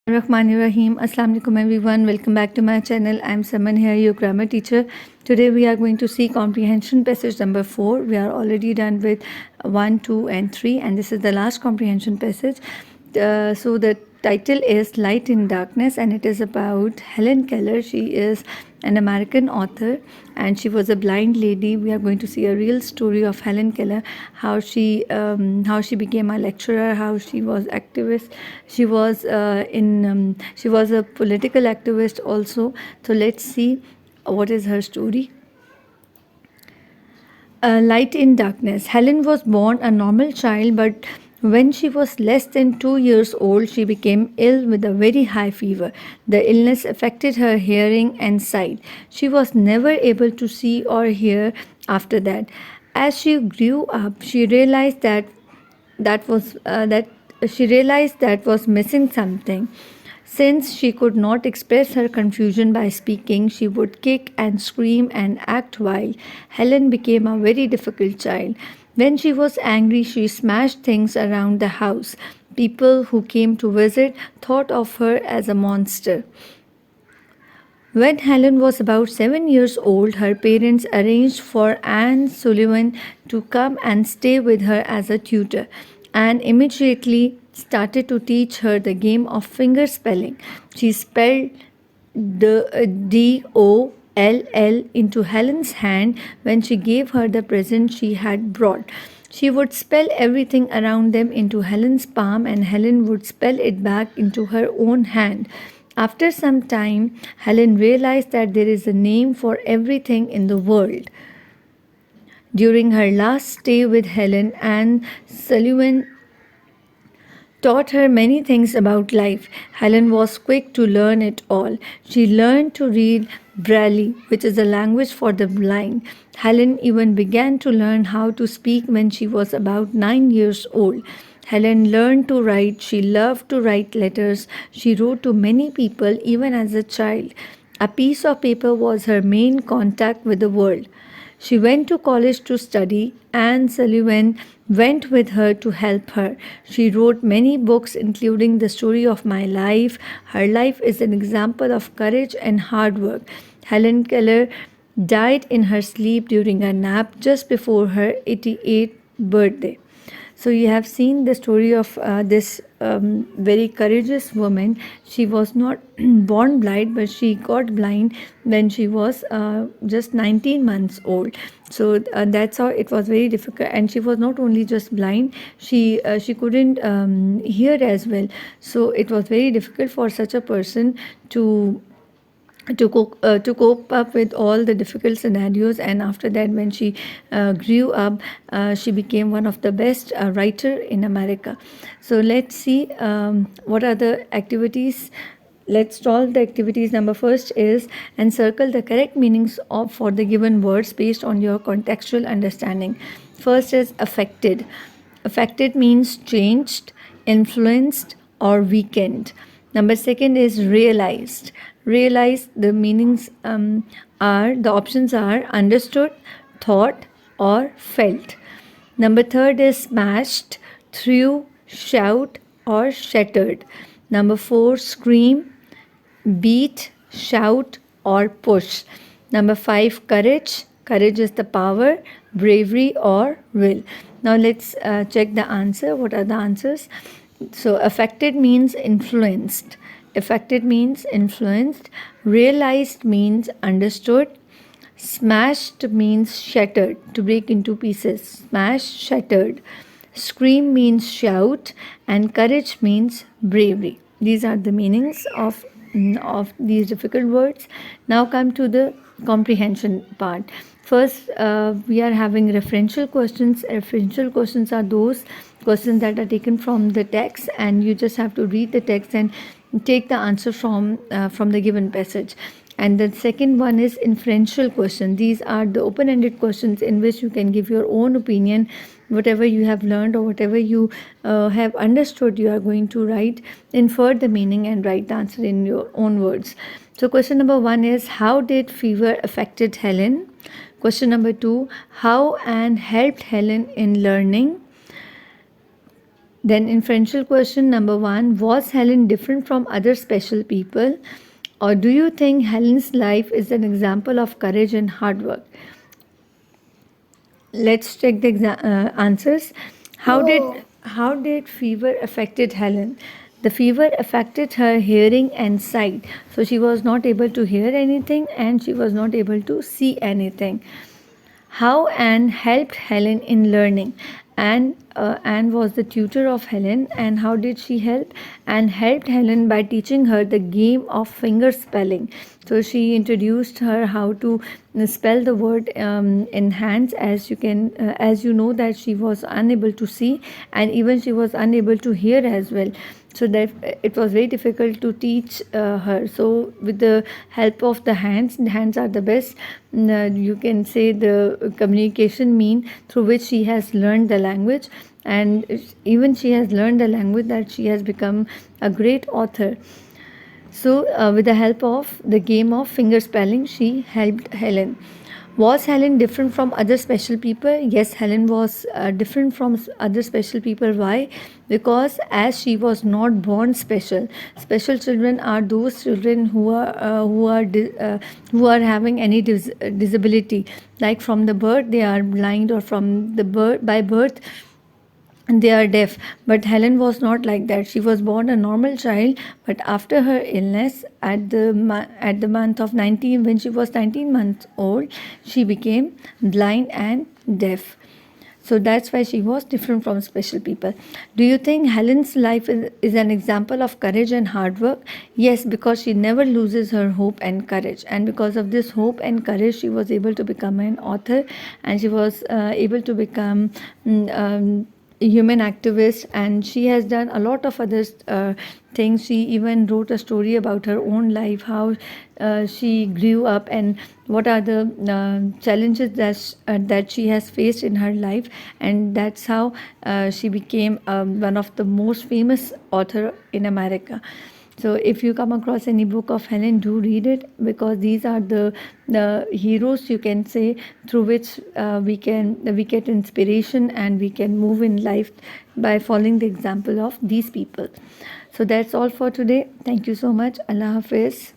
Rahim. Assalamu alaikum everyone. Welcome back to my channel. I'm Saman here, your grammar teacher. Today we are going to see comprehension passage number 4. We are already done with 1, 2 and 3 and this is the last comprehension passage. So the title is Light in Darkness and it is about Helen Keller. She is an American author and she was a blind lady. We are going to see a real story of Helen Keller, how she became a lecturer, how she was activist. She was a political activist also. So let's see what is her story. Light in Darkness. Helen was born a normal child, but when she was less than 2 years old, she became ill with a very high fever. The illness affected her hearing and sight. She was never able to see or hear after that. As she grew up, she realized that was missing something. Since she could not express her confusion by speaking, she would kick and scream and act wild. Helen became a very difficult child. When she was angry, she smashed things around the house. People who came to visit thought of her as a monster. When Helen was about 7 years old, her parents arranged for Anne Sullivan to come and stay with her as a tutor. Anne immediately started to teach her the game of finger spelling. She spelled DOLL into Helen's hand when she gave her the present she had brought. She would spell everything around them into Helen's palm and Helen would spell it back into her own hand. After some time, Helen realized that there is a name for everything in the world. During her last stay with Helen, Anne Sullivan taught her many things about life. Helen was quick to learn it all. She learned to read Braille, which is a language for the blind. Helen even began to learn how to speak when she was about 9 years old. Helen learned to write. She loved to write letters. She wrote to many people even as a child. A piece of paper was her main contact with the world. She went to college to study. Anne Sullivan went with her to help her. She wrote many books, including The Story of My Life. Her life is an example of courage and hard work. Helen Keller died in her sleep during a nap just before her 88th birthday. So you have seen the story of this very courageous woman. She was not born blind, but she got blind when she was just 19 months old. So that's how it was very difficult. And she was not only just blind; she couldn't hear as well. So it was very difficult for such a person to cope up with all the difficult scenarios. And after that, when she grew up, she became one of the best writer in America. So let's see what are the activities. Let's solve the activities. Number first is encircle the correct meanings of for the given words based on your contextual understanding. First is affected. Affected means changed, influenced, or weakened. Number second is realized. Realized, the meanings the options are understood, thought, or felt. Number third is smashed, threw, shout, or shattered. Number four, scream, beat, shout, or push. Number five, courage. Courage is the power, bravery, or will. Now let's check the answer. What are the answers? So affected means influenced. Affected means influenced. Realized means understood. Smashed means shattered, to break into pieces. Smashed, shattered. Scream means shout, and courage means bravery. These are the meanings of these difficult words. Now come to the comprehension part. First, we are having referential questions. Referential questions are those questions that are taken from the text, and you just have to read the text and take the answer from the given passage. And the second one is inferential question. These are the open-ended questions in which you can give your own opinion. Whatever you have learned or whatever you have understood, you are going to write, infer the meaning and write the answer in your own words. So question number 1 is, how did fever affected Helen? Question number 2, how Anne helped Helen in learning? Then inferential question number 1, was Helen different from other special people? Or do you think Helen's life is an example of courage and hard work? Let's check the answers. How did fever affected Helen? The fever affected her hearing and sight. So she was not able to hear anything and she was not able to see anything. How Anne helped Helen in learning. Anne was the tutor of Helen, and how did she help? Anne helped Helen by teaching her the game of finger spelling. So she introduced her how to spell the word in hands, as you know that she was unable to see, and even she was unable to hear as well. So that it was very difficult to teach her. So with the help of the hands are the best, you can say, the communication mean through which she has learned the language, and even she has learned the language that she has become a great author. So with the help of the game of finger spelling, she helped Helen. Was Helen different from other special people? Yes, Helen was different from other special people. Why? Because as she was not born special. Special children are those children who are having any disability, like from the birth they are blind, or from the by birth they are deaf. But Helen was not like that. She was born a normal child, but after her illness at the month of 19, when she was 19 months old, she became blind and deaf. So that's why she was different from special people. Do you think Helen's life is an example of courage and hard work? Yes, because she never loses her hope and courage. And because of this hope and courage, she was able to become an author, and she was able to become human activist, and she has done a lot of other things. She even wrote a story about her own life, how she grew up and what are the challenges that she has faced in her life, and that's how she became one of the most famous author in America. So if you come across any book of Helen, do read it, because these are the heroes, you can say, through which we get inspiration and we can move in life by following the example of these people. So that's all for today. Thank you so much. Allah Hafiz.